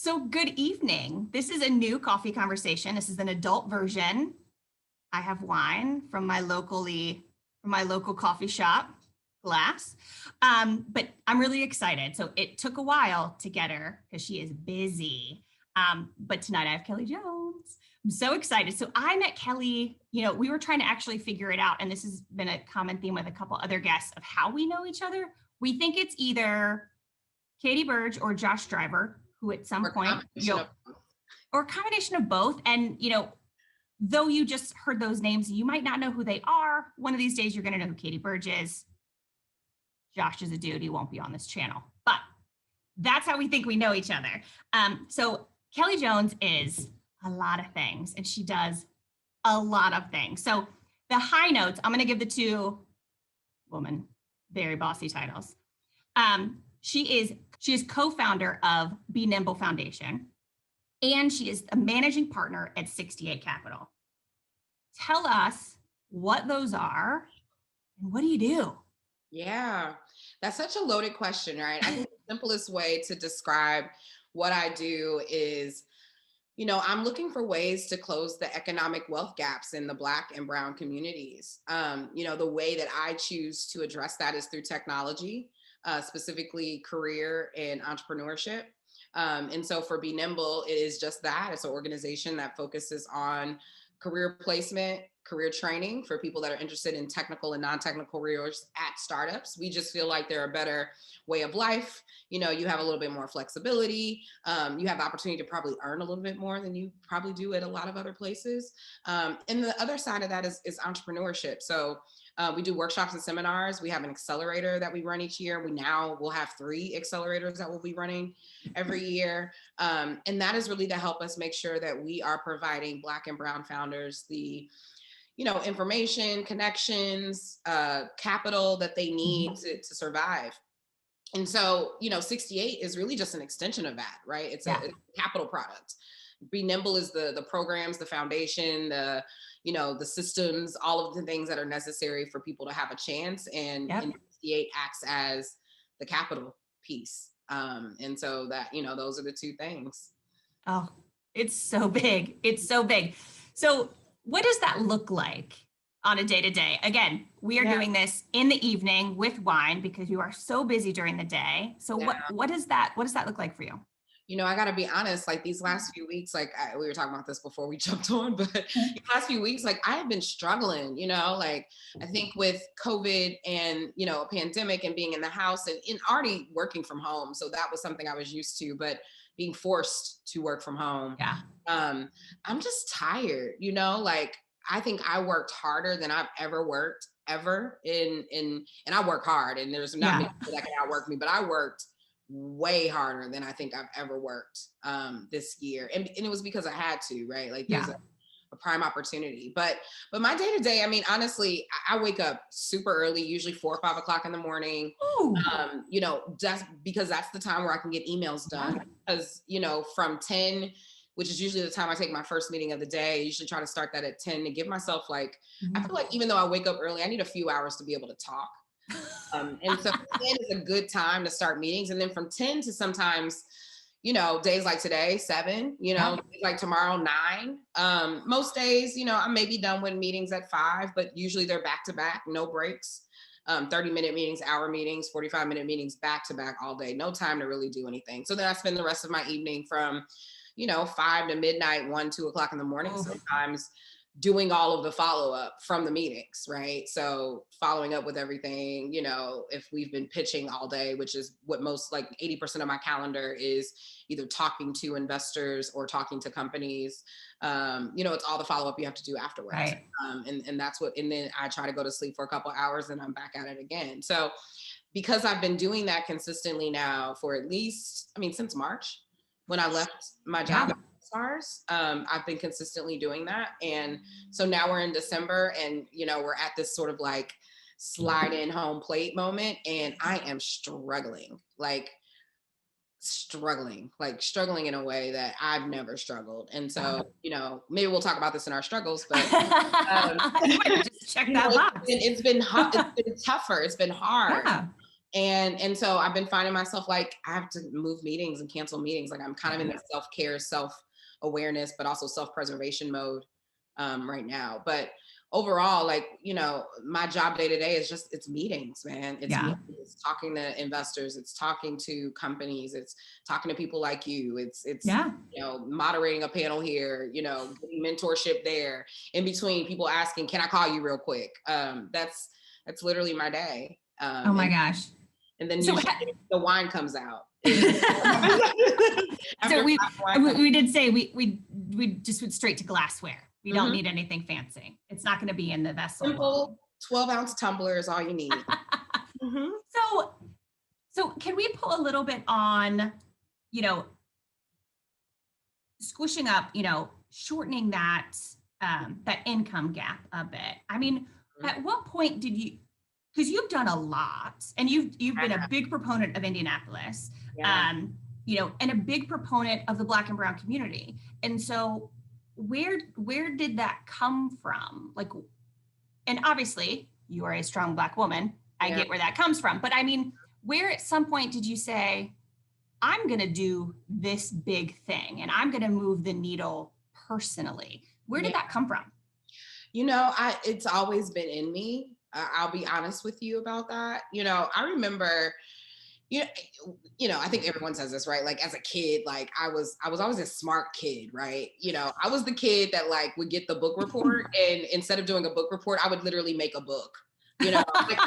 So good evening. This is a new coffee conversation. This is an adult version. I have wine from my local coffee shop glass. But I'm really excited. So it took a while to get her because she is busy. But tonight I have Kelli Jones. I'm so excited. So I met Kelli, we were trying to actually figure it out. And this has been a common theme with a couple other guests of how we know each other. We think it's either Katie Burge or Josh Driver, who at some point, or a combination of both. And, though you just heard those names, you might not know who they are. One of these days, you're going to know who Katie Burge is. Josh is a dude. He won't be on this channel, but that's how we think we know each other. So Kelli Jones is a lot of things, and she does a lot of things. So the high notes, I'm going to give the two woman, very bossy titles. She is co-founder of Be Nimble Foundation, and she is a managing partner at 68 Capital. Tell us what those are and what do you do? Yeah, that's such a loaded question, right? I think the simplest way to describe what I do is, I'm looking for ways to close the economic wealth gaps in the Black and Brown communities. The way that I choose to address that is through technology. Specifically career and entrepreneurship. And so for Be Nimble, it is just that. It's an organization that focuses on career placement, career training for people that are interested in technical and non-technical careers at startups. We just feel like they're a better way of life. You have a little bit more flexibility. You have the opportunity to probably earn a little bit more than you probably do at a lot of other places. And the other side of that is entrepreneurship. So we do workshops and seminars. We have an accelerator that we run each year. We now will have 3 accelerators that we'll be running every year. And that is really to help us make sure that we are providing Black and Brown founders the information, connections, capital that they need to survive. And so, 68 is really just an extension of that, right? It's a capital product. Be Nimble is the programs, the foundation, the systems, all of the things that are necessary for people to have a chance. And 68 acts as the capital piece. And so that, those are the 2 things. Oh, it's so big. It's so big. So what does that look like on a day-to-day? Again, we are doing this in the evening with wine because you are so busy during the day. So what does that look like for you? I got to be honest, like these last few weeks, we were talking about this before we jumped on, but these last few weeks, I have been struggling, I think with COVID and, a pandemic and being in the house and already working from home. So that was something I was used to, but being forced to work from home. Yeah. I'm just tired, I think I worked harder than I've ever worked and I work hard and there's not many people that can outwork me, but I worked way harder than I think I've ever worked this year. And it was because I had to, right? There's a prime opportunity. But my day to day, honestly, I wake up super early, usually 4 or 5 o'clock in the morning. Just because that's the time where I can get emails done. Because, from 10, which is usually the time I take my first meeting of the day, I usually try to start that at 10 to give myself I feel like even though I wake up early, I need a few hours to be able to talk. And so 10 is a good time to start meetings. And then from 10 to sometimes, days like today, 7, like tomorrow, 9. Most days, I may be done with meetings at 5, but usually they're back to back, no breaks. 30-minute meetings, hour meetings, 45-minute meetings, back to back all day. No time to really do anything. So then I spend the rest of my evening from, 5 to midnight, 1, 2 o'clock in the morning, sometimes doing all of the follow-up from the meetings, right? So following up with everything, if we've been pitching all day, which is what most 80% of my calendar is either talking to investors or talking to companies. It's all the follow-up you have to do afterwards. Right. And that's and then I try to go to sleep for a couple of hours and I'm back at it again. So because I've been doing that consistently now for at least, since March, when I left my job at Stars, I've been consistently doing that. And so now we're in December and, we're at this sort of slide in home plate moment. And I am struggling in a way that I've never struggled. And so, maybe we'll talk about this in our struggles, but just check that box. It's been tougher. It's been hard. And so I've been finding myself like, I have to move meetings and cancel meetings. Like I'm kind of in the self-care, self-awareness, but also self-preservation mode right now. But overall, like, you know, my job day to day is just, it's meetings, man. It's Yeah. meetings. It's talking to investors. It's talking to companies. It's talking to people like you. It's, Yeah. you know, moderating a panel here, you know, getting mentorship there, in between people asking, can I call you real quick? That's literally my day. Oh my gosh. And then So usually the wine comes out. so we did say we just went straight to glassware. We don't need anything fancy. It's not going to be in the vessel. Simple 12-ounce tumbler is all you need. So can we pull a little bit on, you know, squishing up, you know, shortening that that income gap a bit? I mean, at what point did you, because you've done a lot and you've been a big proponent of Indianapolis, you know, and a big proponent of the Black and Brown community. And so where did that come from? Like, and obviously you are a strong Black woman. I get where that comes from. But I mean, where at some point did you say, I'm going to do this big thing and I'm going to move the needle personally? Where did that come from? You know, it's always been in me. I'll be honest with you about that. You know, I remember, you know, I think everyone says this, right? Like as a kid, like I was always a smart kid, right? You know, I was the kid that like would get the book report and instead of doing a book report, I would literally make a book. You know, like,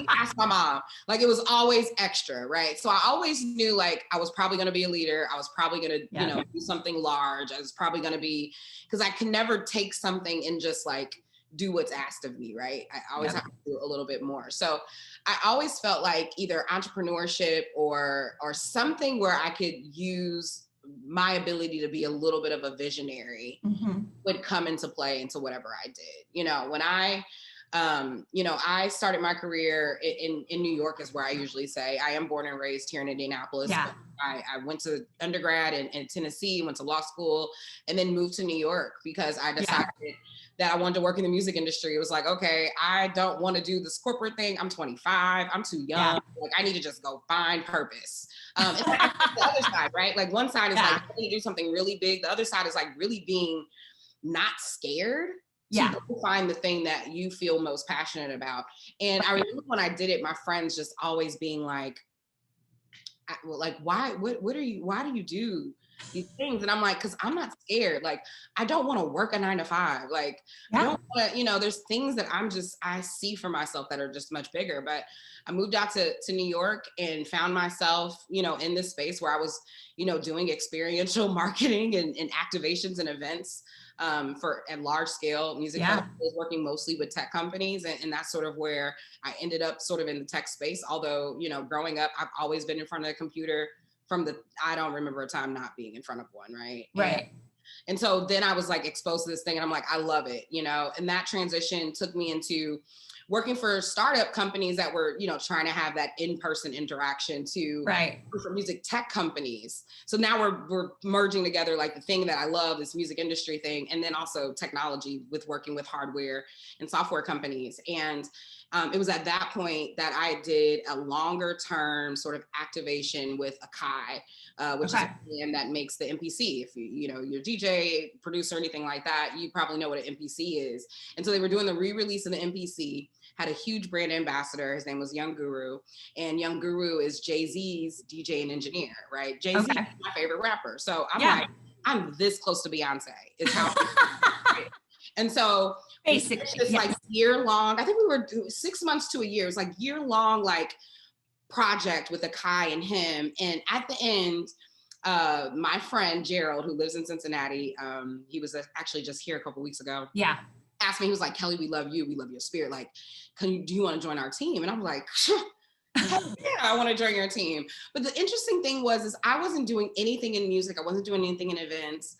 ask my mom. Like it was always extra, right? So I always knew like I was probably going to be a leader. I was probably going to, you know, do something large. I was probably going to be, because I can never take something and just like do what's asked of me, right? I always have to do a little bit more. So I always felt like either entrepreneurship or something where I could use my ability to be a little bit of a visionary would come into play into whatever I did. You know, when you know, I started my career in New York is where I usually say. I am born and raised here in Indianapolis. Yeah. I went to undergrad in Tennessee, went to law school, and then moved to New York because I decided that I wanted to work in the music industry. It was like, okay, I don't want to do this corporate thing. I'm 25. I'm too young. Like I need to just go find purpose. And that's the other side, right? Like one side is like, I need to do something really big. The other side is like really being not scared to find the thing that you feel most passionate about. And I remember when I did it, my friends just always being like, why, why do you do these things? And I'm like, cause I'm not scared. Like, I don't want to work a 9 to 5. Like, I don't want to, you know, there's things that I see for myself that are just much bigger. But I moved out to New York and found myself, you know, in this space where I was, you know, doing experiential marketing and activations and events for at large scale music. I was working mostly with tech companies, and that's sort of where I ended up sort of in the tech space. Although, you know, growing up, I've always been in front of the computer I don't remember a time not being in front of one, right? And so then I was like exposed to this thing and I'm like, I love it, you know, and that transition took me into working for startup companies that were, you know, trying to have that in-person interaction to for music tech companies. So now we're merging together like the thing that I love, this music industry thing, and then also technology with working with hardware and software companies. And it was at that point that I did a longer term sort of activation with Akai, which is a band that makes the MPC. If you know, you're DJ, producer, anything like that, you probably know what an MPC is. And so they were doing the re-release of the MPC, had a huge brand ambassador. His name was Young Guru. And Young Guru is Jay-Z's DJ and engineer, right? Jay-Z is my favorite rapper. So I'm like, I'm this close to Beyonce is how And so basically this like year long, I think we were 6 months to a year. It was like year long, like project with Akai and him. And at the end, my friend Gerald, who lives in Cincinnati, he was actually just here a couple weeks ago. Asked me, he was like, Kelli, we love you. We love your spirit. Like, do you want to join our team? And I'm like, yeah, I want to join your team. But the interesting thing is I wasn't doing anything in music. I wasn't doing anything in events.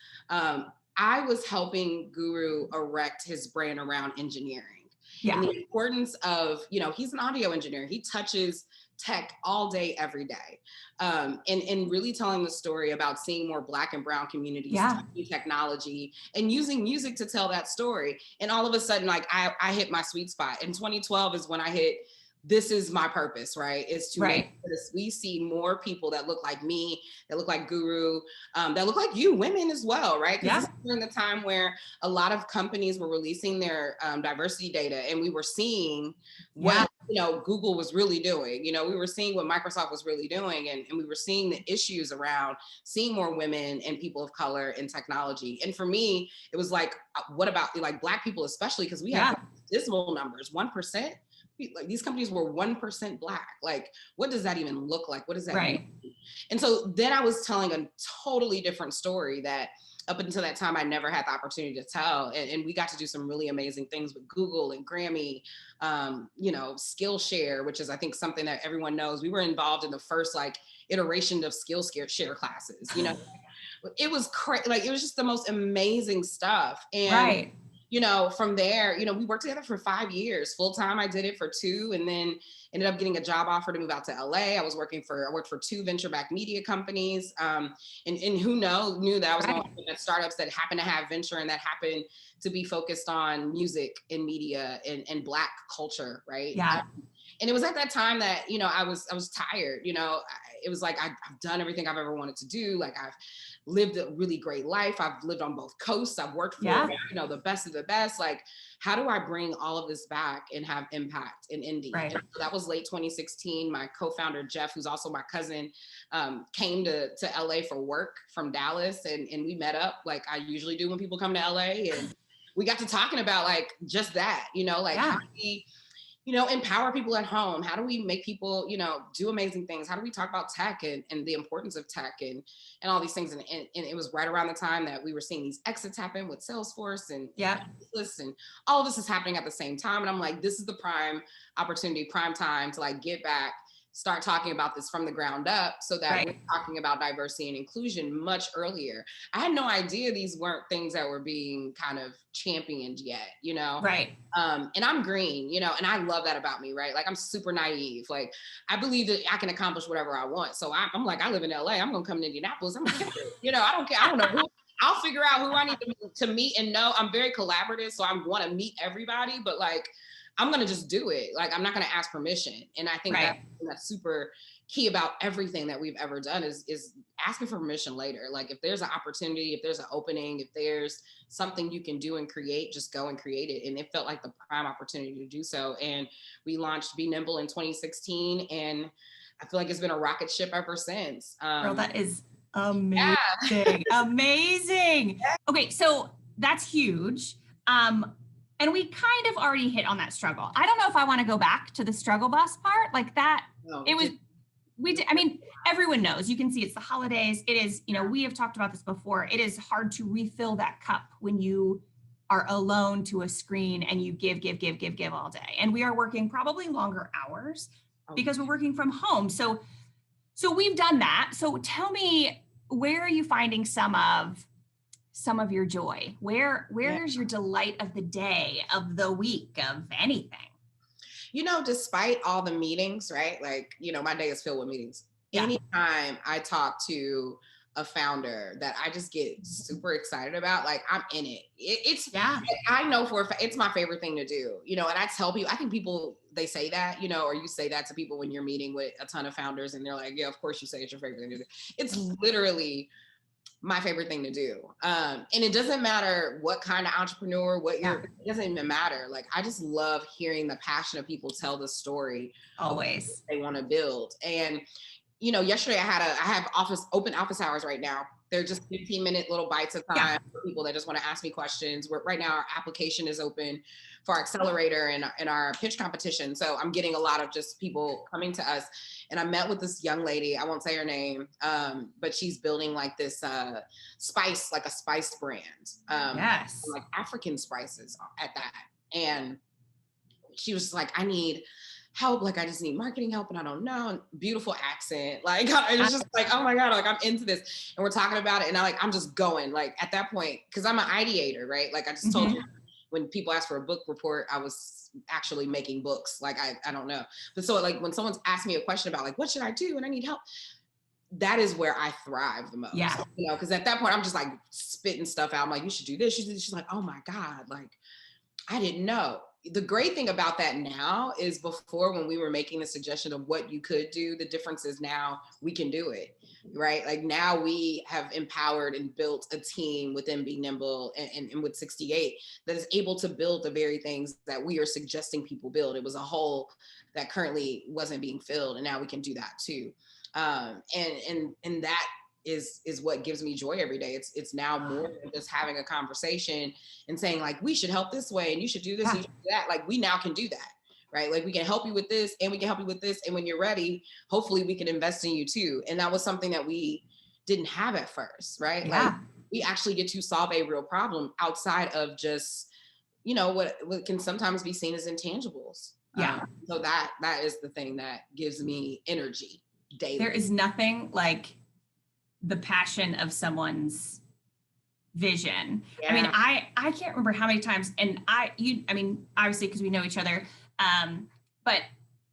I was helping Guru erect his brand around engineering. And the importance of, you know, he's an audio engineer. He touches tech all day, every day. And really telling the story about seeing more Black and Brown communities, technology, and using music to tell that story. And all of a sudden, like I hit my sweet spot. In 2012 is when I hit this is my purpose, right? Is to Right. make sure that we see more people that look like me, that look like Guru, that look like you, women as well, right? Because this Yeah. is during the time where a lot of companies were releasing their diversity data, and we were seeing Yeah. what, you know, Google was really doing. You know, we were seeing what Microsoft was really doing, and we were seeing the issues around seeing more women and people of color in technology. And for me, it was like, what about like Black people, especially because we have dismal numbers, 1%. Like these companies were 1% Black. Like, what does that even look like? What does that mean? And so then I was telling a totally different story that up until that time, I never had the opportunity to tell. And we got to do some really amazing things with Google and Grammy, you know, Skillshare, which is, I think, something that everyone knows. We were involved in the first like iteration of Skillshare classes, you know. It was crazy. Like, it was just the most amazing stuff. And you know, from there, you know, we worked together for 5 years full time. I did it for 2, and then ended up getting a job offer to move out to LA. I worked for 2 venture-backed media companies. And who knew that I was going to work at startups that happen to have venture and that happen to be focused on music and media and Black culture, right? Yeah. And it was at that time that, you know, I was tired. You know, it was like, I've done everything I've ever wanted to do. Like, I've lived a really great life. I've lived on both coasts. I've worked for, you know, the best of the best. Like, how do I bring all of this back and have impact in indie? And so that was late 2016. My co-founder, Jeff, who's also my cousin, came to LA for work from Dallas. And we met up like I usually do when people come to LA. And we got to talking about like just that, you know, like how do we, you know, empower people at home? How do we make people, you know, do amazing things? How do we talk about tech and the importance of tech and all these things? And it was right around the time that we were seeing these exits happen with Salesforce and and all of this is happening at the same time. And I'm like, this is the prime opportunity, prime time to like get back, start talking about this from the ground up so that we're talking about diversity and inclusion much earlier. I had no idea these weren't things that were being kind of championed yet, you know? And I'm green, you know, and I love that about me, right? Like, I'm super naive. Like, I believe that I can accomplish whatever I want. So I'm like, I live in LA. I'm going to come to Indianapolis. I'm going to, you know, I don't care. I don't know who. I'll figure out who I need to meet and know. I'm very collaborative. So I want to meet everybody, but like, I'm going to just do it. Like, I'm not going to ask permission. And I think that's super key about everything that we've ever done is asking for permission later. Like, if there's an opportunity, if there's an opening, if there's something you can do and create, just go and create it. And it felt like the prime opportunity to do so. And we launched Be Nimble in 2016. And I feel like it's been a rocket ship ever since. Girl, that is amazing. Amazing. Okay. So that's huge. And we kind of already hit on that struggle. I don't know if I want to go back to the struggle bus part like that. I mean, everyone knows, you can see it's the holidays. It is, you know, we have talked about this before. It is hard to refill that cup when you are alone to a screen and you give all day. And we are working probably longer hours because we're working from home. So we've done that. So tell me, where are you finding some of your joy? Where's your delight of the day, of the week, of anything? You know, despite all the meetings, right? Like, you know, my day is filled with meetings. Anytime I talk to a founder that I just get super excited about, like, I'm in it. I know for a fact, it's my favorite thing to do, you know, and I tell people, I think people, they say that, you know, or you say that to people when you're meeting with a ton of founders and they're like, yeah, of course you say it's your favorite thing to do. It's literally my favorite thing to do. And it doesn't matter what kind of entrepreneur, it doesn't even matter. Like, I just love hearing the passion of people tell the story always they want to build. And, you know, yesterday I have open office hours right now. They're just 15-minute little bites of time for people that just want to ask me questions. Right now our application is open for our accelerator and our pitch competition. So I'm getting a lot of just people coming to us. And I met with this young lady, I won't say her name, but she's building like this spice, like a spice brand. Like African spices at that. And she was like, I need help. Like, I just need marketing help and I don't know. And beautiful accent. Like, it was just like, oh my God, like, I'm into this. And we're talking about it. And I'm just going, like, at that point, because I'm an ideator, right? Like, I just told you, when people ask for a book report, I was actually making books. Like, I don't know. But so, like, when someone's asked me a question about like, what should I do? And I need help, that is where I thrive the most. You know, because at that point I'm just like spitting stuff out. I'm like, you should do this. She's like, oh my God, like, I didn't know. the great thing about that now is before, when we were making the suggestion of what you could do, the difference is now we can do it, right? Like now we have empowered and built a team within Be Nimble and with 68 that is able to build the very things that we are suggesting people build. It was a hole that currently wasn't being filled, and now we can do that too. And that is what gives me joy every day. It's now more than just having a conversation and saying like, we should help this way and you should do this and you should do that. Like we now can do that, right? Like we can help you with this and we can help you with this. And when you're ready, hopefully we can invest in you too. And that was something that we didn't have at first, right? Yeah. Like we actually get to solve a real problem outside of just, you know, what can sometimes be seen as intangibles. Yeah. So that is the thing that gives me energy daily. There is nothing like the passion of someone's vision. Yeah. I mean, I can't remember how many times, and I mean, obviously because we know each other, but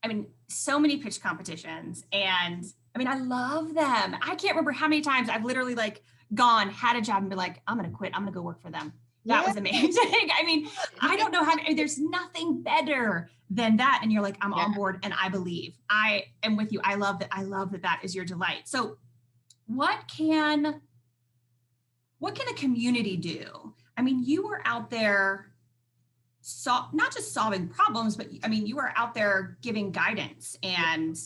I mean, so many pitch competitions, and I mean, I love them. I can't remember how many times I've literally like gone, had a job and been like, I'm going to quit. I'm going to go work for them. That was amazing. I mean, I don't know how, there's nothing better than that. And you're like, I'm on board and I believe. I am with you. I love that. I love that that is your delight. So what can a community do? I mean, you were out there, not just solving problems, but I mean, you were out there giving guidance and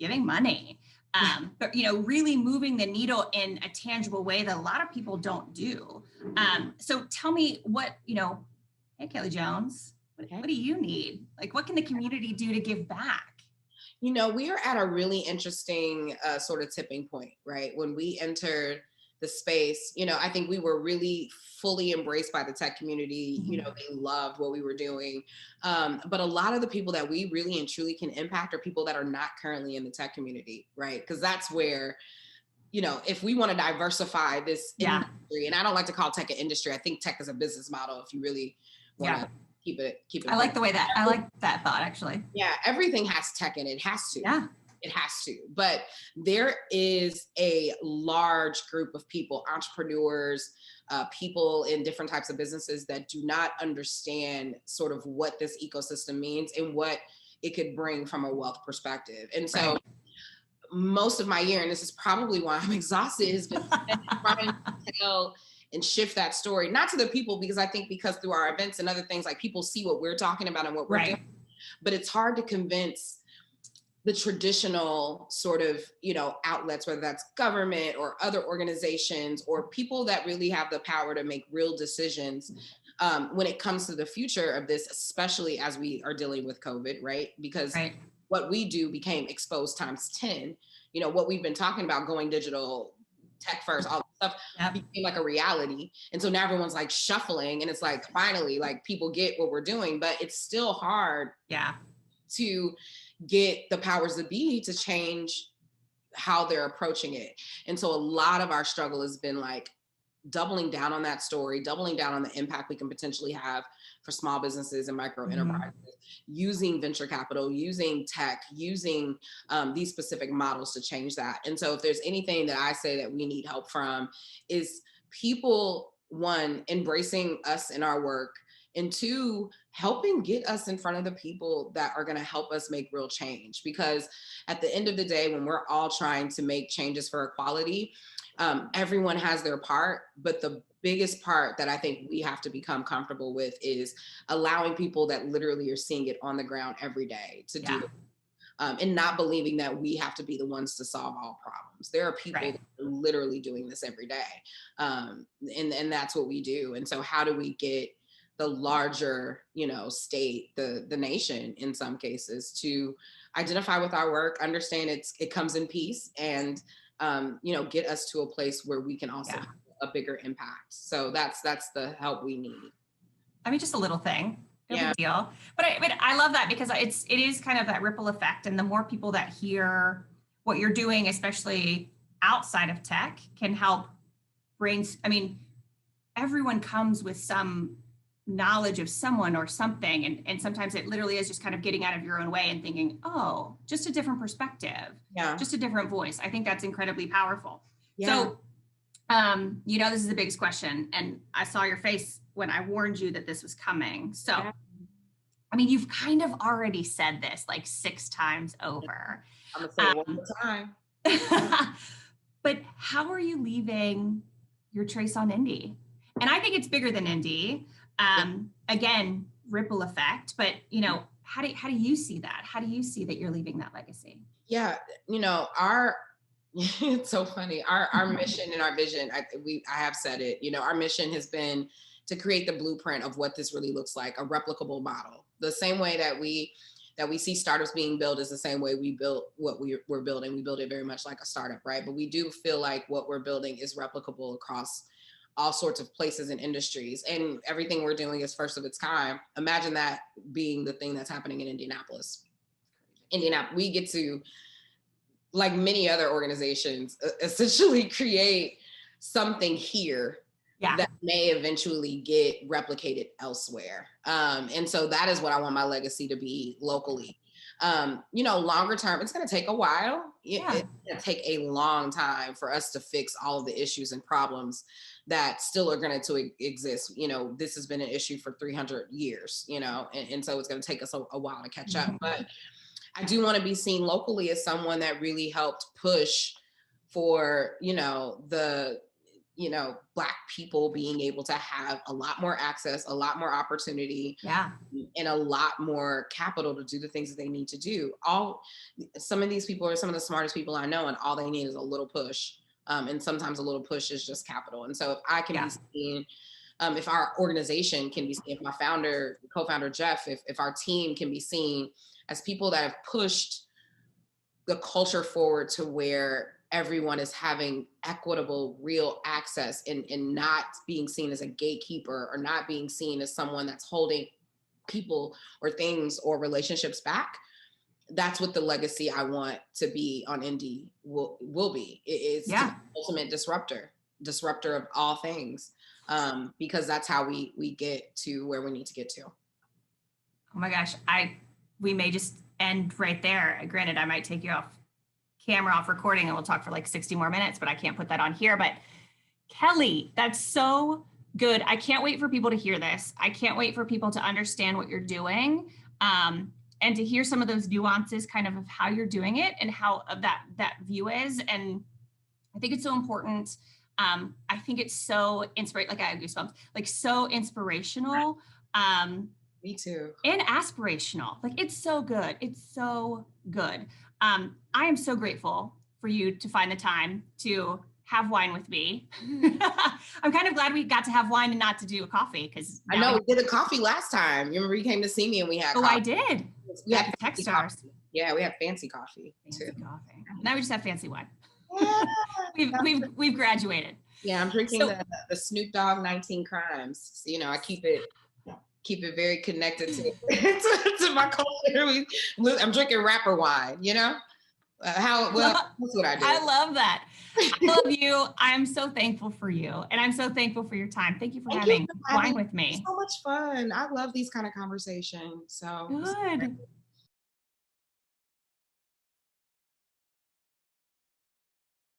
giving money, but, you know, really moving the needle in a tangible way that a lot of people don't do. So tell me what, you know, hey, Kelli Jones, what do you need? Like, what can the community do to give back? You know, we are at a really interesting sort of tipping point, right? When we entered the space, you know, I think we were really fully embraced by the tech community. Mm-hmm. You know, they loved what we were doing. But a lot of the people that we really and truly can impact are people that are not currently in the tech community, right? Because that's where, you know, if we want to diversify this industry, and I don't like to call tech an industry, I think tech is a business model if you really want to keep it. I like that thought, actually. Yeah, everything has tech in it. It has to. Yeah. It has to. But there is a large group of people, entrepreneurs, people in different types of businesses that do not understand sort of what this ecosystem means and what it could bring from a wealth perspective. And so most of my year, and this is probably why I'm exhausted, has been trying to tell and shift that story, not to the people, because I think because through our events and other things, like people see what we're talking about and what we're doing, but it's hard to convince the traditional sort of, you know, outlets, whether that's government or other organizations or people that really have the power to make real decisions when it comes to the future of this, especially as we are dealing with COVID, right? Because what we do became exposed times 10. You know, what we've been talking about, going digital, tech first, all that stuff became like a reality. And so now everyone's like shuffling, and it's like, finally, like people get what we're doing, but it's still hard to get the powers that be to change how they're approaching it. And so a lot of our struggle has been like doubling down on that story, doubling down on the impact we can potentially have for small businesses and micro enterprises, using venture capital, using tech, using these specific models to change that. And so if there's anything that I say that we need help from, is people, one, embracing us in our work, and two, helping get us in front of the people that are going to help us make real change. Because at the end of the day, when we're all trying to make changes for equality, everyone has their part, but the biggest part that I think we have to become comfortable with is allowing people that literally are seeing it on the ground every day to do it. And not believing that we have to be the ones to solve all problems. There are people that are literally doing this every day. And that's what we do. And so how do we get the larger, you know, state, the nation in some cases, to identify with our work, understand it comes in peace, and you know, get us to a place where we can also have a bigger impact. So that's the help we need. I mean, just a little thing, no big deal. But I love that, because it is kind of that ripple effect, and the more people that hear what you're doing, especially outside of tech, can help bring. I mean, everyone comes with some knowledge of someone or something, and sometimes it literally is just kind of getting out of your own way and thinking, oh, just a different perspective, just a different voice. I think that's incredibly powerful. So you know, this is the biggest question, and I saw your face when I warned you that this was coming. So I mean, you've kind of already said this like 6 times over. I'm gonna say it one more time. But how are you leaving your trace on indie? And I think it's bigger than indie. Again, ripple effect, but you know, how do you see that? How do you see that you're leaving that legacy? Yeah, you know, it's so funny. Our mission and our vision, I have said it, you know, our mission has been to create the blueprint of what this really looks like, a replicable model. The same way that we see startups being built is the same way we built what we're building. We build it very much like a startup, right? But we do feel like what we're building is replicable across all sorts of places and industries, and everything we're doing is first of its kind. Imagine that being the thing that's happening in Indianapolis. We get to, like many other organizations, essentially create something here that may eventually get replicated elsewhere. And so that is what I want my legacy to be locally. You know, longer term, it's going to take a while. It's going to take a long time for us to fix all of the issues and problems that still are going to exist. You know, this has been an issue for 300 years, you know, and so it's going to take us a while to catch up. But I do want to be seen locally as someone that really helped push for, you know, Black people being able to have a lot more access, a lot more opportunity, and a lot more capital to do the things that they need to do. Some of these people are some of the smartest people I know, and all they need is a little push. And sometimes a little push is just capital. And so if I can be seen, if our organization can be seen, if my co-founder Jeff, if our team can be seen as people that have pushed the culture forward to where everyone is having equitable, real access, and not being seen as a gatekeeper, or not being seen as someone that's holding people or things or relationships back, that's what the legacy I want to be on Indie will be. It's the ultimate disruptor of all things, because that's how we get to where we need to get to. Oh my gosh, we may just end right there. Granted, I might take you off camera, off recording, and we'll talk for like 60 more minutes, but I can't put that on here. But Kelli, that's so good. I can't wait for people to hear this. I can't wait for people to understand what you're doing. And to hear some of those nuances kind of how you're doing it and how that view is. And I think it's so important. I think it's so like I have goosebumps, like so inspirational. Me too. And aspirational. Like it's so good. It's so good. I am so grateful for you to find the time to have wine with me. I'm kind of glad we got to have wine and not to do a coffee, because I know we did a coffee last time. You remember you came to see me and we had coffee. I did. We had text stars. Yeah, we had fancy coffee too. Coffee. Now we just have fancy wine. Yeah. we've graduated. Yeah, I'm drinking the Snoop Dogg 19 Crimes. You know, I keep it very connected to my culture. I'm drinking rapper wine, you know? That's what I do. I love that. I love you. I'm so thankful for you. And I'm so thankful for your time. Thank you for having wine with me. So much fun. I love these kind of conversations. So good.